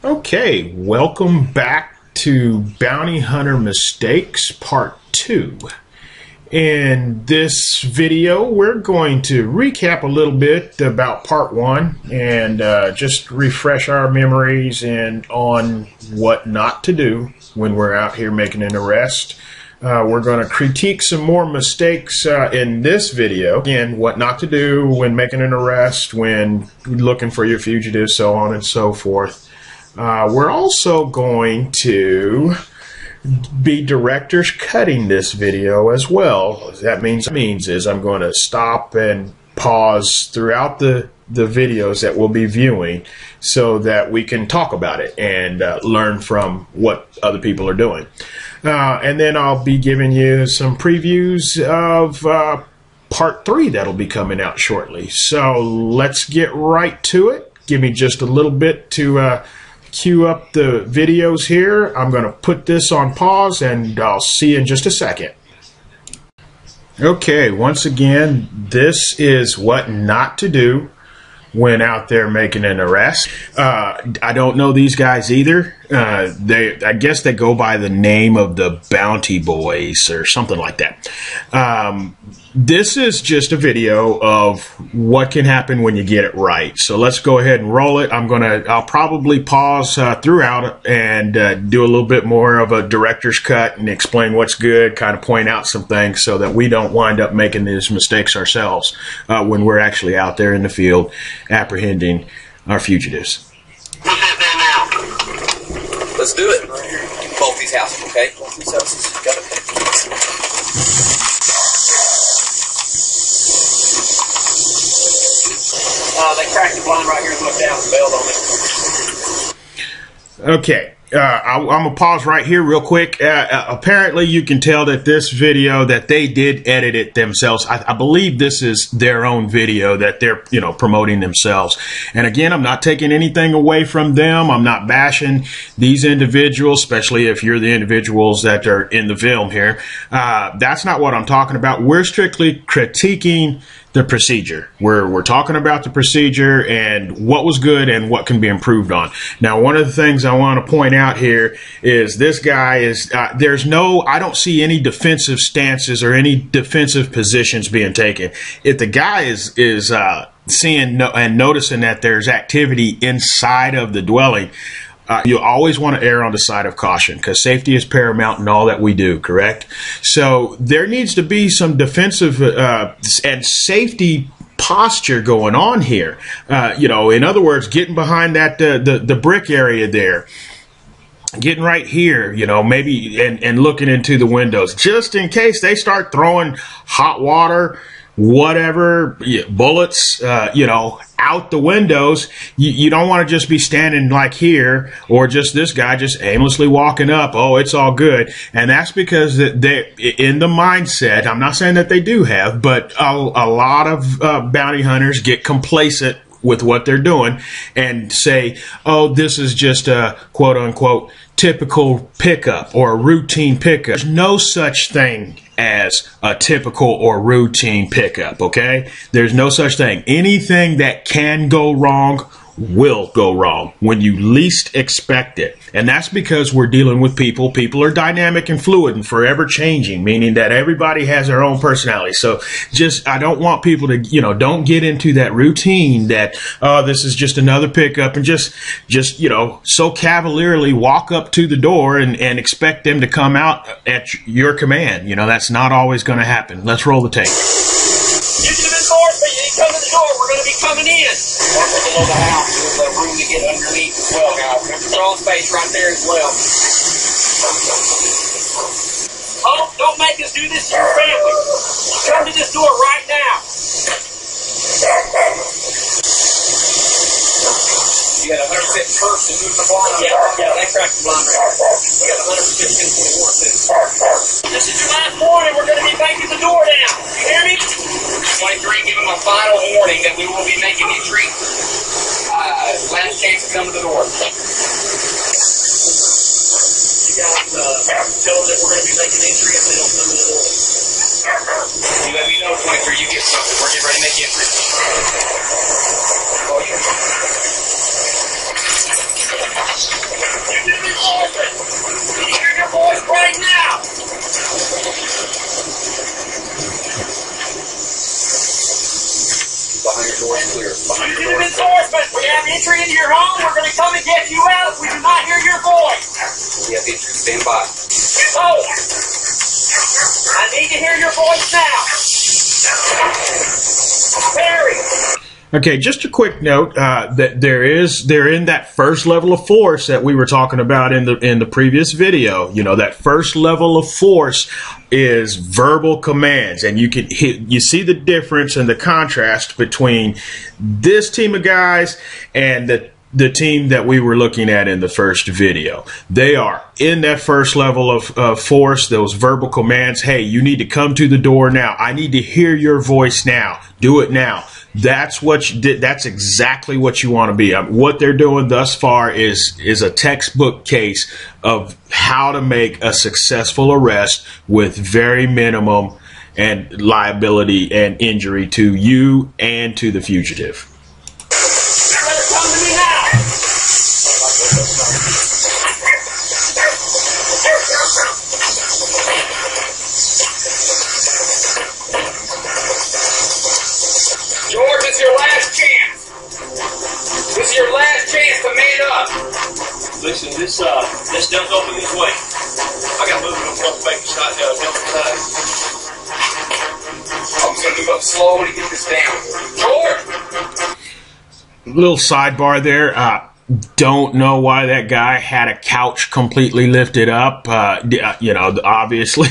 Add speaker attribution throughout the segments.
Speaker 1: Okay, welcome back to Bounty Hunter Mistakes Part 2. In this video, we're going to recap a little bit about Part 1 and just refresh our memories on what not to do when we're out here making an arrest. We're going to critique some more mistakes in this video. Again, what not to do when making an arrest, when looking for your fugitive, so on and so forth. We're also going to be director's cutting this video as well. What that means is I'm going to stop and pause throughout the videos that we'll be viewing so that we can talk about it and learn from what other people are doing. And then I'll be giving you some previews of Part 3 that'll be coming out shortly. So let's get right to it. Give me just a little bit to queue up the videos here. I'm going to put this on pause and I'll see you in just a second. Okay, once again, this is what not to do when out there making an arrest. I don't know these guys either. I guess they go by the name of the Bounty Boys or something like that. This is just a video of what can happen when you get it right. So let's go ahead and roll it. I'll probably pause throughout and do a little bit more of a director's cut and explain what's good, kind of point out some things so that we don't wind up making these mistakes ourselves when we're actually out there in the field apprehending our fugitives.
Speaker 2: Let's do it. Both these houses, okay? Both these houses. Got it. They cracked the blind right here and looked out and bailed on it. Okay.
Speaker 1: I'm going to pause right here real quick. Apparently, you can tell that this video, that they did edit it themselves. I believe this is their own video that they're, promoting themselves. And again, I'm not taking anything away from them. I'm not bashing these individuals, especially if you're the individuals that are in the film here. That's not what I'm talking about. We're strictly critiquing the procedure. We're talking about the procedure and what was good and what can be improved on. Now, one of the things I want to point out here is this guy is, I don't see any defensive stances or any defensive positions being taken. If the guy is seeing and noticing that there's activity inside of the dwelling, you always want to err on the side of caution because safety is paramount in all that we do, correct? So there needs to be some defensive and safety posture going on here. In other words, getting behind that the brick area there, getting right here, maybe and looking into the windows just in case they start throwing hot water, whatever, bullets, out the windows. You don't want to just be standing like here or just this guy just aimlessly walking up. Oh, it's all good. And that's because they're in the mindset. I'm not saying that they do have, but a lot of bounty hunters get complacent with what they're doing and say, oh, this is just a quote unquote typical pickup or a routine pickup. There's no such thing as a typical or routine pickup, okay? There's no such thing. Anything that can go wrong will go wrong when you least expect it. And that's because we're dealing with people. People are dynamic and fluid and forever changing, meaning that everybody has their own personality. So I don't want people to, don't get into that routine that, oh, this is just another pickup and just so cavalierly walk up to the door and expect them to come out at your command. That's not always going to happen. Let's roll the tape.
Speaker 2: You should have been forced, but you didn't come to the door. We're going to be coming in. That's below the house. There's a room to get underneath as well, guys. There's a crawl space right there as well. Oh, don't make us do this to your family. Come to this door right now. You got a 150 first and move the blind. Yeah, they cracked the blind right there. We got 150 in the door, too. This is your last warning. We're going to be making the door down. You hear me? 23, give them a final warning that we will be making entry. Last chance to come to the door. You guys tell them that we're going to be making entry if they don't come to the door. You let me know, 23, you get something. We're getting ready to make entry. Oh, yeah. You do enforcement. Can you hear your voice right now?
Speaker 3: Behind your door is clear. Behind your door.
Speaker 2: Enforcement. We have entry into your home. We're going to come and get you out if we do not hear your voice.
Speaker 3: We have entry. Stand by.
Speaker 2: So, I need to hear your voice now. Barry.
Speaker 1: Okay, just a quick note that they're in that first level of force that we were talking about in the previous video. You know, that first level of force is verbal commands, and you see the difference and the contrast between this team of guys and the team that we were looking at in the first video. They are in that first level of force, those verbal commands. Hey, you need to come to the door now. I need to hear your voice now. Do it now. That's what you did. That's exactly what you want to be. What they're doing thus far is a textbook case of how to make a successful arrest with very minimum and liability and injury to you and to the fugitive.
Speaker 2: Come to me now. George, it's your last chance. This is your last chance to man up.
Speaker 4: Listen, this doesn't open this way. I got moving on front back side down the side.
Speaker 3: I'm just going to move up slow to get this down.
Speaker 2: George.
Speaker 1: Little sidebar there. Don't know why that guy had a couch completely lifted up. You know, obviously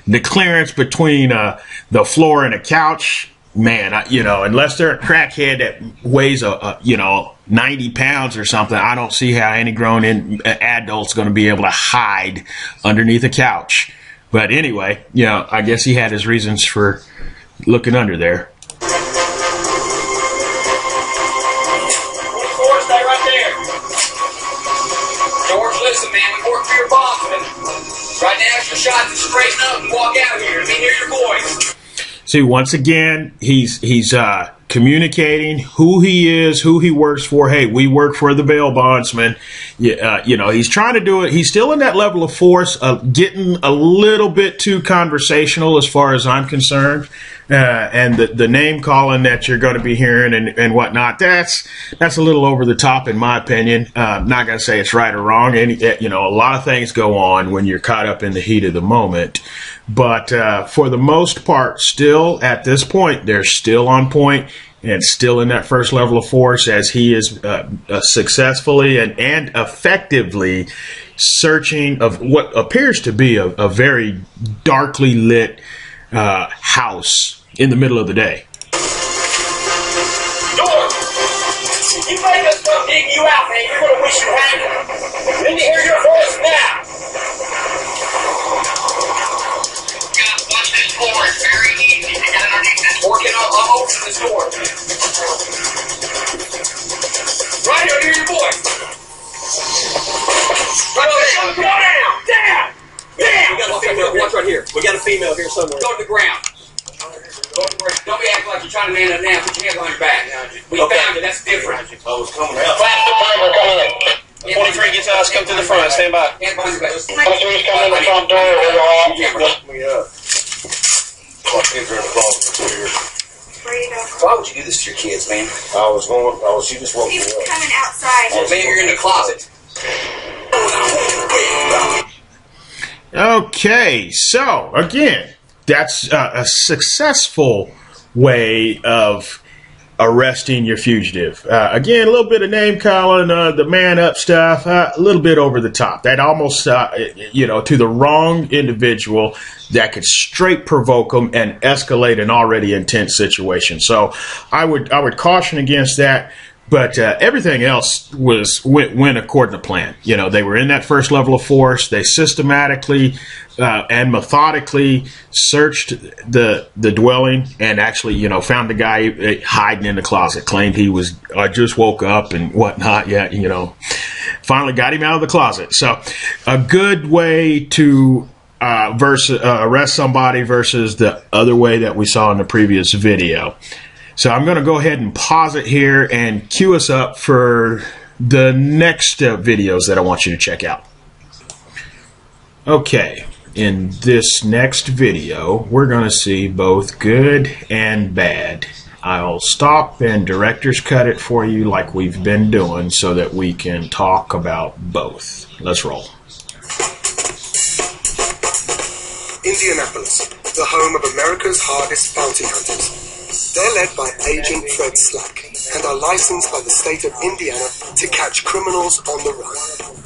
Speaker 1: the clearance between the floor and a couch, man, you know, unless they're a crackhead that weighs you know, 90 pounds or something, I don't see how any grown adult's going to be able to hide underneath a couch. But anyway, you know, I guess he had his reasons for looking under there.
Speaker 2: Stay right there. George, listen, man, we work for your bondsman. Right now, it's your shot to straighten up and walk out of here. Let me hear your voice.
Speaker 1: See, once again, he's communicating who he is, who he works for. Hey, we work for the bail bondsman. You know, he's trying to do it. He's still in that level of force, getting a little bit too conversational as far as I'm concerned. And the name calling that you're going to be hearing and whatnot, that's a little over the top in my opinion. Not going to say it's right or wrong. You know, a lot of things go on when you're caught up in the heat of the moment. But for the most part, still at this point, they're still on point and still in that first level of force as he is successfully and effectively searching of what appears to be a very darkly lit house in the middle of the day.
Speaker 2: George, you make us come dig you out, man. You're going to wish you hadn't. Let me hear your voice now. Watch this floor. It's very easy to get underneath this. Working on, I'm opening this door. Right here, hear your voice. Right there. Go down. Down. Down.
Speaker 4: We got a female. Watch right here. We got a female here somewhere.
Speaker 2: Go to the ground. Go to the ground. Don't be acting like you're trying to man it now. Put your hands on your back. We found it. That's different.
Speaker 4: Oh, it's coming out.
Speaker 2: Clap the timer coming in.
Speaker 4: 23 gets out. Come to the front. Stand by.
Speaker 2: Hands behind your back.
Speaker 5: 23's coming in the front door. We're all
Speaker 4: Me up. Kids are in the closet for 2 years.
Speaker 3: Why would you do this to your kids, man?
Speaker 4: She just woke me
Speaker 6: He's
Speaker 4: up.
Speaker 6: coming outside.
Speaker 2: Well, maybe you're in the closet.
Speaker 1: Okay, so again, that's a successful way of arresting your fugitive. Again, a little bit of name calling, the man up stuff, a little bit over the top. That almost, you know, to the wrong individual that could straight provoke them and escalate an already intense situation. So I would caution against that. But everything else went according to plan. You know, they were in that first level of force. They systematically and methodically searched the dwelling and actually, you know, found the guy hiding in the closet. Claimed he was just woke up and whatnot. Yeah, you know, finally got him out of the closet. So a good way to arrest somebody versus the other way that we saw in the previous video. So I'm going to go ahead and pause it here and cue us up for the next videos that I want you to check out. Okay, in this next video, we're going to see both good and bad. I'll stop and director's cut it for you like we've been doing so that we can talk about both. Let's roll.
Speaker 6: Indianapolis, the home of America's hardest bounty hunters. They're led by Agent Fred Slack and are licensed by the state of Indiana to catch criminals on the run.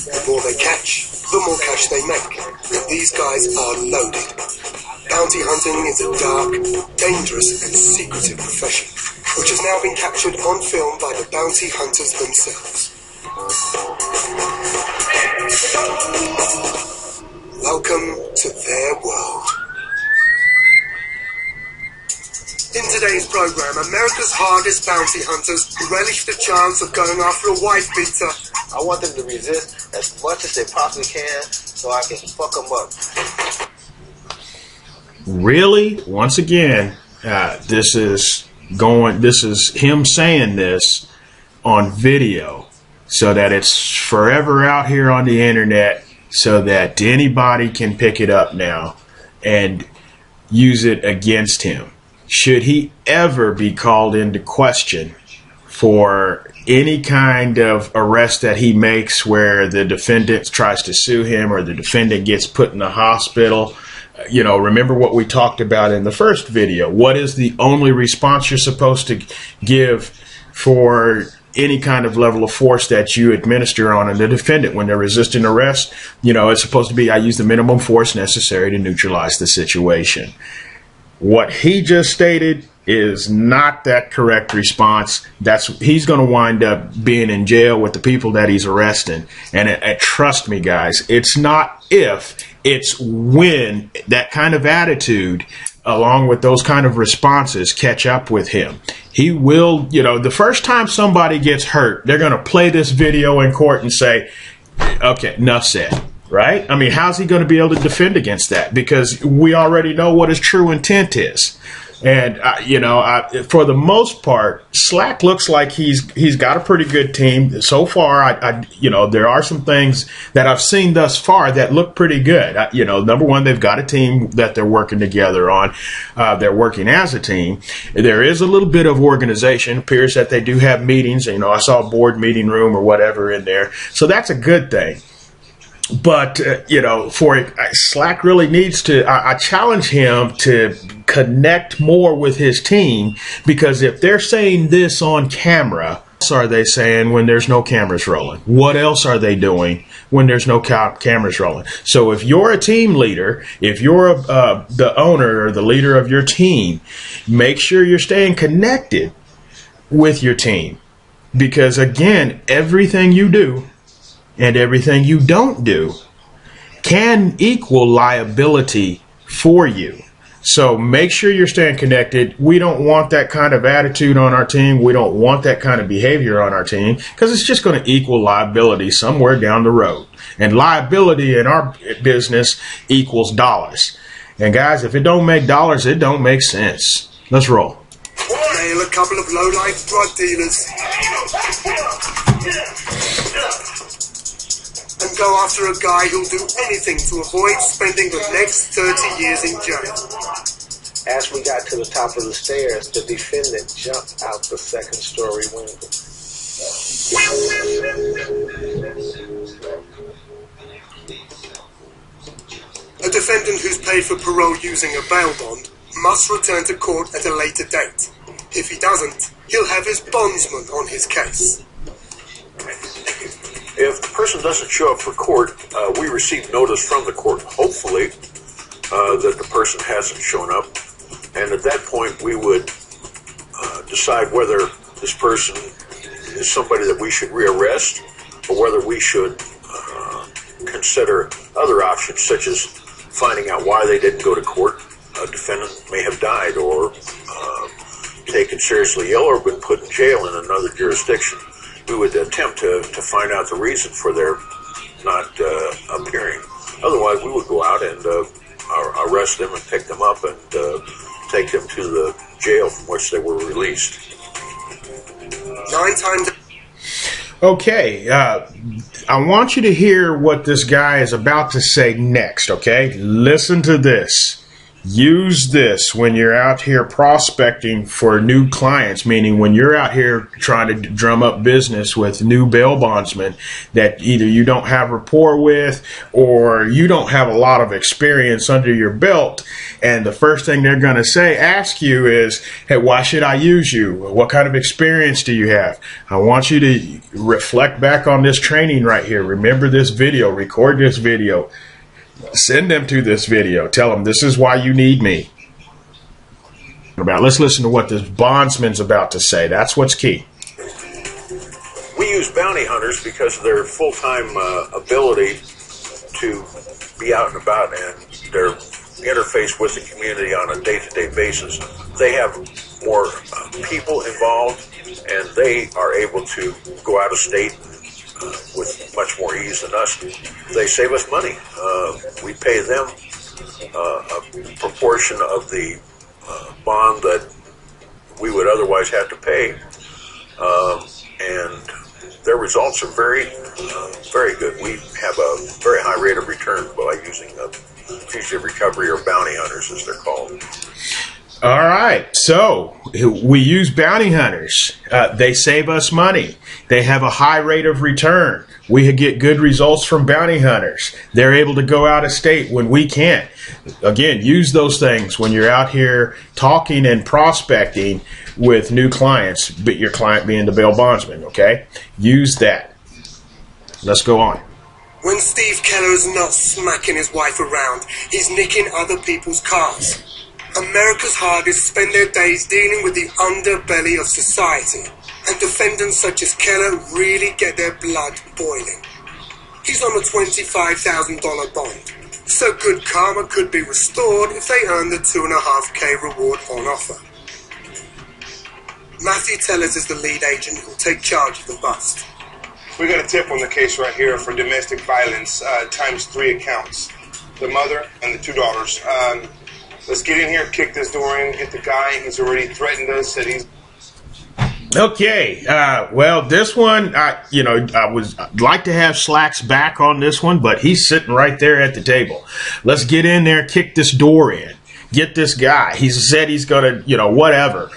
Speaker 6: The more they catch, the more cash they make. And these guys are loaded. Bounty hunting is a dark, dangerous and secretive profession, which has now been captured on film by the bounty hunters themselves. Welcome to their world. In today's program, America's hardest bounty hunters relish the chance of going after a wife beater.
Speaker 7: I want them to resist as much as they possibly can so I can fuck them up.
Speaker 1: Really? Once again, this is him saying this on video so that it's forever out here on the internet so that anybody can pick it up now and use it against him. Should he ever be called into question for any kind of arrest that he makes where the defendant tries to sue him or the defendant gets put in the hospital, you know, remember what we talked about in the first video. What is the only response you're supposed to give for any kind of level of force that you administer on the defendant when they're resisting arrest? You know, it's supposed to be, I use the minimum force necessary to neutralize the situation. What he just stated is not that correct response. He's going to wind up being in jail with the people that he's arresting. And trust me, guys, it's not if, it's when that kind of attitude, along with those kind of responses, catch up with him. He will, you know, the first time somebody gets hurt, they're going to play this video in court and say, okay, enough said. Right? I mean, how's he going to be able to defend against that? Because we already know what his true intent is. And, you know, for the most part, Slack looks like he's got a pretty good team. So far, you know, there are some things that I've seen thus far that look pretty good. You know, number one, they've got a team that they're working together on. They're working as a team. There is a little bit of organization. It appears that they do have meetings. You know, I saw a board meeting room or whatever in there. So that's a good thing. But, you know, Slack really needs to, I challenge him to connect more with his team, because if they're saying this on camera, what else are they saying when there's no cameras rolling? What else are they doing when there's no cameras rolling? So if you're a team leader, if you're the owner or the leader of your team, make sure you're staying connected with your team. Because, again, everything you do and everything you don't do can equal liability for you. So make sure you're staying connected. We don't want that kind of attitude on our team. We don't want that kind of behavior on our team, because it's just going to equal liability somewhere down the road. And liability in our business equals dollars. And guys, if it don't make dollars, it don't make sense. Let's roll.
Speaker 6: Nail a couple of low-life drug dealers and go after a guy who'll do anything to avoid spending the next 30 years in jail.
Speaker 7: As we got to the top of the stairs, the defendant jumped out the second-story window.
Speaker 6: A defendant who's paid for parole using a bail bond must return to court at a later date. If he doesn't, he'll have his bondsman on his case.
Speaker 8: If the person doesn't show up for court, we receive notice from the court, hopefully, that the person hasn't shown up. And at that point, we would decide whether this person is somebody that we should rearrest, or whether we should consider other options, such as finding out why they didn't go to court. A defendant may have died, or taken seriously ill, or been put in jail in another jurisdiction. We would attempt to find out the reason for their not appearing. Otherwise, we would go out and arrest them and pick them up and take them to the jail from which they were released.
Speaker 6: 9 times.
Speaker 1: Okay, I want you to hear what this guy is about to say next, okay? Listen to this. Use this when you're out here prospecting for new clients, meaning when you're out here trying to drum up business with new bail bondsmen that either you don't have rapport with or you don't have a lot of experience under your belt. And the first thing they're going to ask you is, hey, why should I use you? What kind of experience do you have? I want you to reflect back on this training right here. Remember this video, record this video. Send them to this video. Tell them this is why you need me. Let's listen to what this bondsman's about to say. That's what's key.
Speaker 8: We use bounty hunters because of their full-time ability to be out and about and their interface with the community on a day-to-day basis. They have more people involved, and they are able to go out of state with much more ease than us. They save us money. We pay them a proportion of the bond that we would otherwise have to pay, and their results are very good. We have a very high rate of return by using fugitive recovery or bounty hunters, as they're called.
Speaker 1: All right, so we use bounty hunters. They save us money. They have a high rate of return. We get good results from bounty hunters. They're able to go out of state when we can't. Again, use those things when you're out here talking and prospecting with new clients, but your client being the bail bondsman, okay? Use that. Let's go on.
Speaker 6: When Steve Keller's not smacking his wife around, he's nicking other people's cars. America's hardest spend their days dealing with the underbelly of society, and defendants such as Keller really get their blood boiling. He's on a $25,000 bond, so good karma could be restored if they earn the $2.5K reward on offer. Matthew Tellers is the lead agent who'll take charge of the bust.
Speaker 9: We got a tip on the case right here for domestic violence, times 3 accounts. The mother and the 2 daughters. Let's get in here, kick this door in, get the guy. He's already threatened us, said he's...
Speaker 1: Okay, well, this one, I'd like to have Slacks back on this one, but he's sitting right there at the table. Let's get in there, kick this door in, get this guy. He said he's going to, whatever.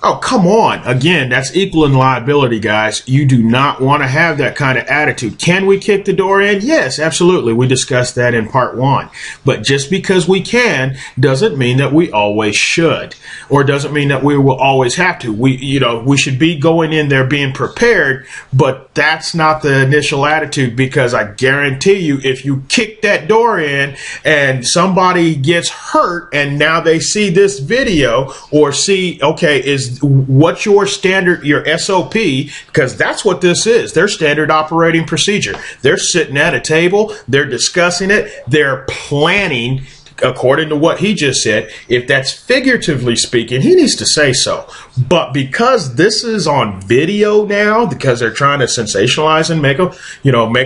Speaker 1: Oh, come on. Again, that's equaling liability, guys. You do not want to have that kind of attitude. Can we kick the door in? Yes, absolutely. We discussed that in part 1. But just because we can doesn't mean that we always should, or doesn't mean that we will always have to. We should be going in there being prepared, but that's not the initial attitude, because I guarantee you, if you kick that door in and somebody gets hurt and now they see this video or see, okay, what's your standard, your SOP, because that's what this is, their standard operating procedure. They're sitting at a table, they're discussing it, they're planning according to what he just said. If that's figuratively speaking, he needs to say so. But because this is on video now, because they're trying to sensationalize and make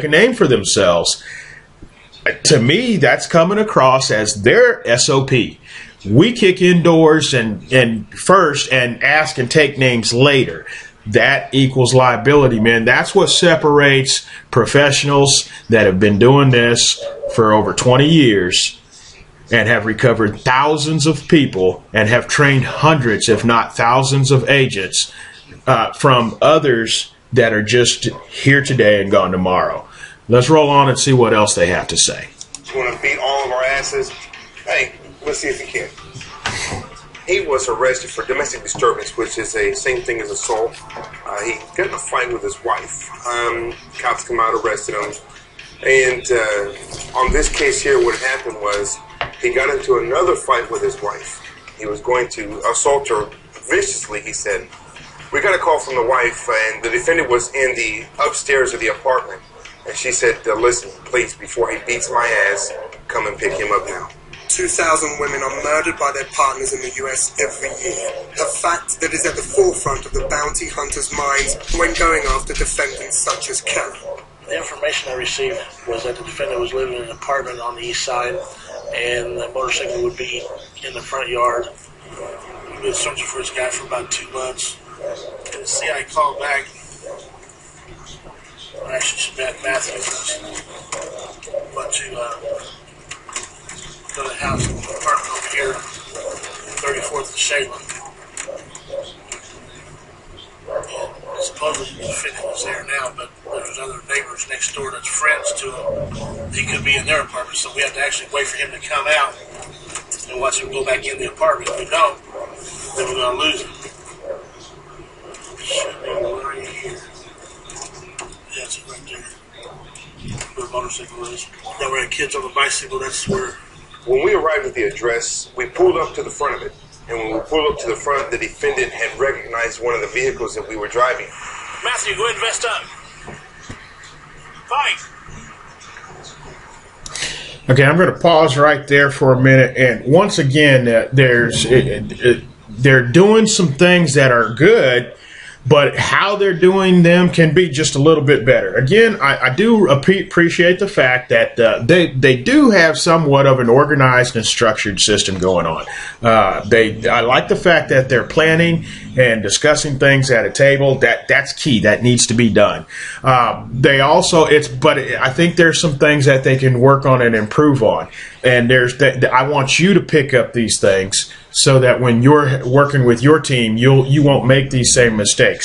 Speaker 1: a name for themselves, to me, that's coming across as their SOP. We kick indoors and first and ask and take names later. That equals liability, man. That's what separates professionals that have been doing this for over 20 years and have recovered thousands of people and have trained hundreds, if not thousands of agents from others that are just here today and gone tomorrow. Let's roll on and see what else they have to say.
Speaker 9: You want to beat all of our asses? Hey, let's see if he can. He was arrested for domestic disturbance, which is the same thing as assault. He got in a fight with his wife. Cops come out, arrested him. And on this case here, what happened was he got into another fight with his wife. He was going to assault her viciously, he said. We got a call from the wife, and the defendant was in the upstairs of the apartment. And she said, listen, please, before he beats my ass, come and pick him up now.
Speaker 6: 2,000 women are murdered by their partners in the US every year, a fact that is at the forefront of the bounty hunters' minds when going after defendants such as Keller.
Speaker 10: The information I received was that the defendant was living in an apartment on the east side, and the motorcycle would be in the front yard. We've been searching for this guy for about 2 months. And the CI called back Actually, Matthew went to go to the house, apartment over here, 34th and Shaler. And supposedly the defendant was there now, but there's other neighbors next door that's friends to him. He could be in their apartment, so we have to actually wait for him to come out and watch him go back in the apartment. If we don't, then we're going to lose him. Should be right here. Yeah, it's right there. Where the motorcycle is. Now we had kids on the bicycle, that's where.
Speaker 9: When we arrived at the address, we pulled up to the front of it. And when we pulled up to the front, the defendant had recognized one of the vehicles that we were driving.
Speaker 10: Matthew, go ahead and vest up. Fight!
Speaker 1: Okay, I'm going to pause right there for a minute. And once again, they're doing some things that are good, but how they're doing them can be just a little bit better. Again, I do appreciate the fact that they do have somewhat of an organized and structured system going on. I like the fact that they're planning and discussing things at a table. That's key. That needs to be done. They also but I think there's some things that they can work on and improve on. And I want you to pick up these things so that when you're working with your team, you won't make these same mistakes.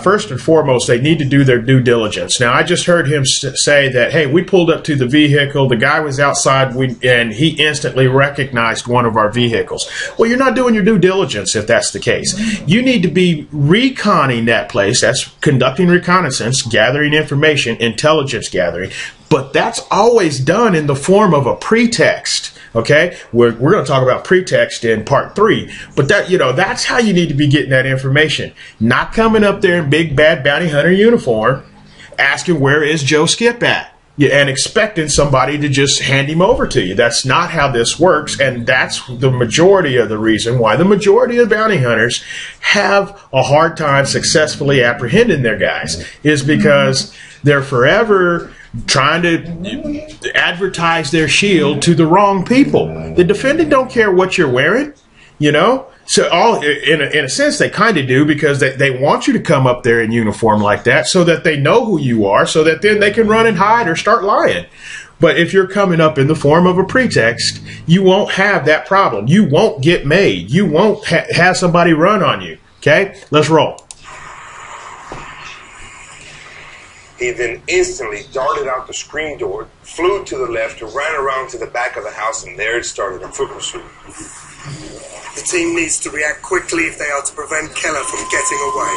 Speaker 1: First and foremost, they need to do their due diligence. Now, I just heard him say that, hey, we pulled up to the vehicle, the guy was outside, and he instantly recognized one of our vehicles. Well, you're not doing your due diligence if that's the case. You need to be reconning that place. That's conducting reconnaissance, gathering information, intelligence gathering. But that's always done in the form of a pretext. Okay, we're going to talk about pretext in part 3, but that's how you need to be getting that information. Not coming up there in big bad bounty hunter uniform, asking where is Joe Skip at, and expecting somebody to just hand him over to you. That's not how this works, and that's the majority of the reason why the majority of bounty hunters have a hard time successfully apprehending their guys, is because they're forever trying to advertise their shield to the wrong people. The defendant don't care what you're wearing, So in a sense, they kind of do, because they want you to come up there in uniform like that so that they know who you are, so that then they can run and hide or start lying. But if you're coming up in the form of a pretext, you won't have that problem. You won't get made. You won't have somebody run on you. Okay, let's roll.
Speaker 9: He then instantly darted out the screen door, flew to the left, and ran around to the back of the house, and there it started, a foot pursuit.
Speaker 6: The team needs to react quickly if they are to prevent Keller from getting away.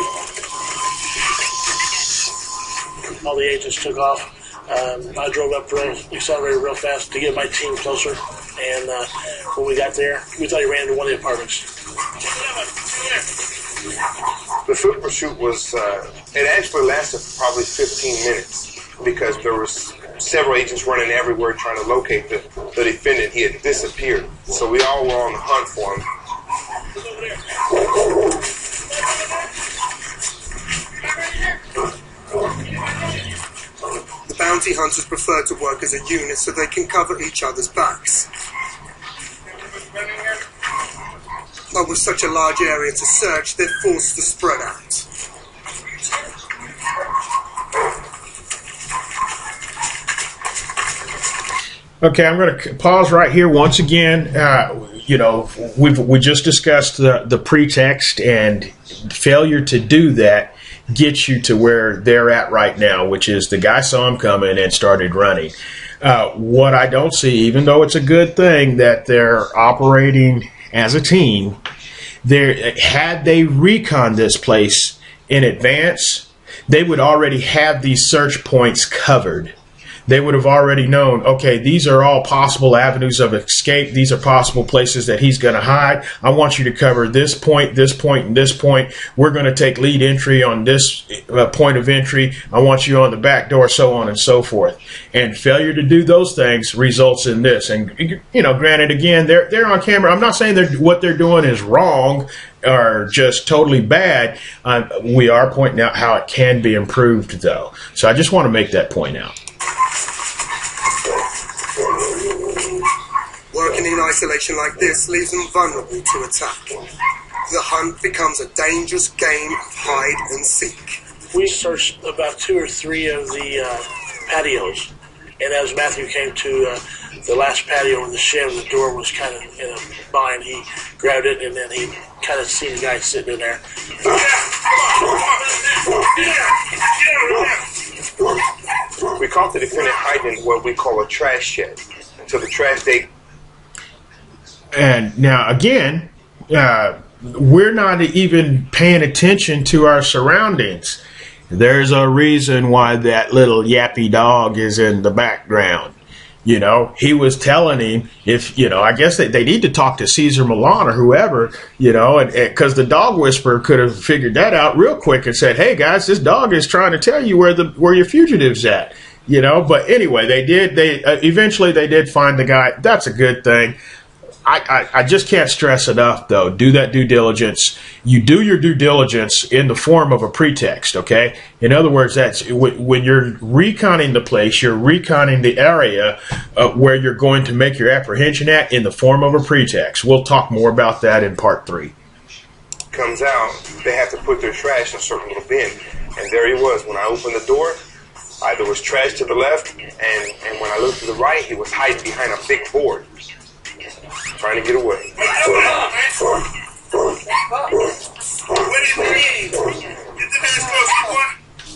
Speaker 10: All the agents took off. I drove up accelerated real fast to get my team closer. And when we got there, we thought he ran into one of the apartments.
Speaker 9: The foot pursuit was, it actually lasted probably 15 minutes because there was several agents running everywhere trying to locate the defendant. He had disappeared. So we all were on the hunt for him.
Speaker 6: The bounty hunters prefer to work as a unit so they can cover each other's backs. But with such a large area to search, they're forced to spread out.
Speaker 1: Okay, I'm going to pause right here once again. We just discussed the pretext, and failure to do that gets you to where they're at right now, which is the guy saw him coming and started running. What I don't see, even though it's a good thing that they're operating as a team, had they reconned this place in advance, they would already have these search points covered. They would have already known, okay, these are all possible avenues of escape. These are possible places that he's going to hide. I want you to cover this point, and this point. We're going to take lead entry on this point of entry. I want you on the back door, so on and so forth. And failure to do those things results in this. And, granted, again, they're on camera. I'm not saying what they're doing is wrong or just totally bad. We are pointing out how it can be improved, though. So I just want to make that point out.
Speaker 6: Working in isolation like this leaves them vulnerable to attack. The hunt becomes a dangerous game of hide and seek.
Speaker 10: We searched about 2 or 3 of the patios, and as Matthew came to the last patio in the shed, the door was kind of in a bind. He grabbed it, and then he kind of seen the guy sitting in there.
Speaker 9: We caught the defendant hiding in what we call a trash shed until the trash day.
Speaker 1: And now again, we're not even paying attention to our surroundings. There's a reason why that little yappy dog is in the background. You know, he was telling him if, you know, I guess they need to talk to Caesar Milan or whoever, you know, because the dog whisperer could have figured that out real quick and said, hey guys, this dog is trying to tell you where your fugitive's at, you know. But anyway, eventually they did find the guy. That's a good thing. I just can't stress enough, though. Do that due diligence. You do your due diligence in the form of a pretext, okay? In other words, that's when you're reconning the place, you're reconning the area where you're going to make your apprehension at in the form of a pretext. We'll talk more about that in part 3.
Speaker 9: Comes out, they have to put their trash in a certain little bin. And there he was. When I opened the door, there was trash to the left, and when I looked to the right, he was hiding behind a big board, trying to get away.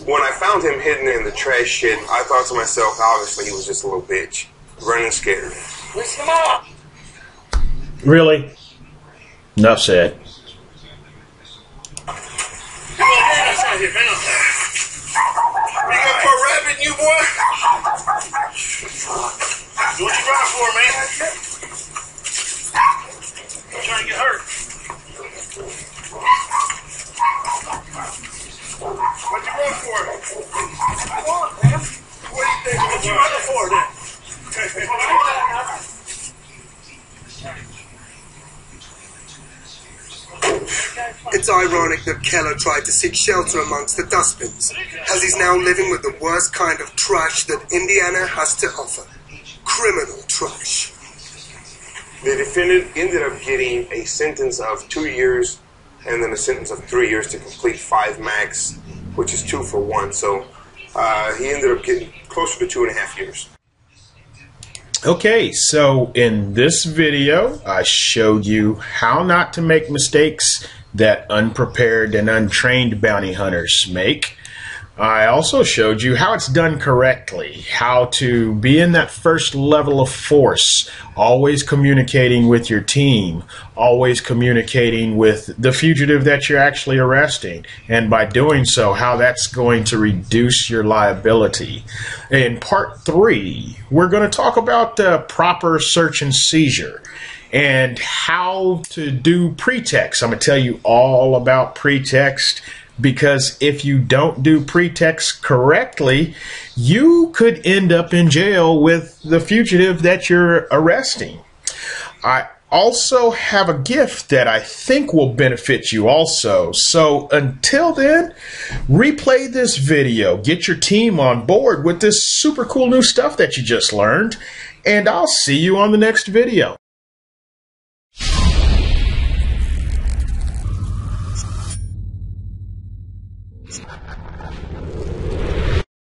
Speaker 9: When I found him hidden in the trash shed, I thought to myself, obviously he was just a little bitch, running scared.
Speaker 1: Really? Enough said.
Speaker 10: You gonna put rabbit in you, boy? What you running for, man? I'm trying to get hurt. What you run for? I want, man. What do you think? What you running for, then?
Speaker 6: It's ironic that Keller tried to seek shelter amongst the dustbins, as he's now living with the worst kind of trash that Indiana has to offer. Criminal trash.
Speaker 9: The defendant ended up getting a sentence of 2 years and then a sentence of 3 years to complete 5 max, which is 2 for 1. So he ended up getting closer to 2.5 years.
Speaker 1: Okay, so in this video, I showed you how not to make mistakes that unprepared and untrained bounty hunters make. I also showed you how it's done correctly, how to be in that first level of force, always communicating with your team, always communicating with the fugitive that you're actually arresting, and by doing so, how that's going to reduce your liability. In part 3, we're going to talk about proper search and seizure and how to do pretext. I'm going to tell you all about pretext, because if you don't do pretext correctly, you could end up in jail with the fugitive that you're arresting. I also have a gift that I think will benefit you also. So until then, replay this video, get your team on board with this super cool new stuff that you just learned, and I'll see you on the next video.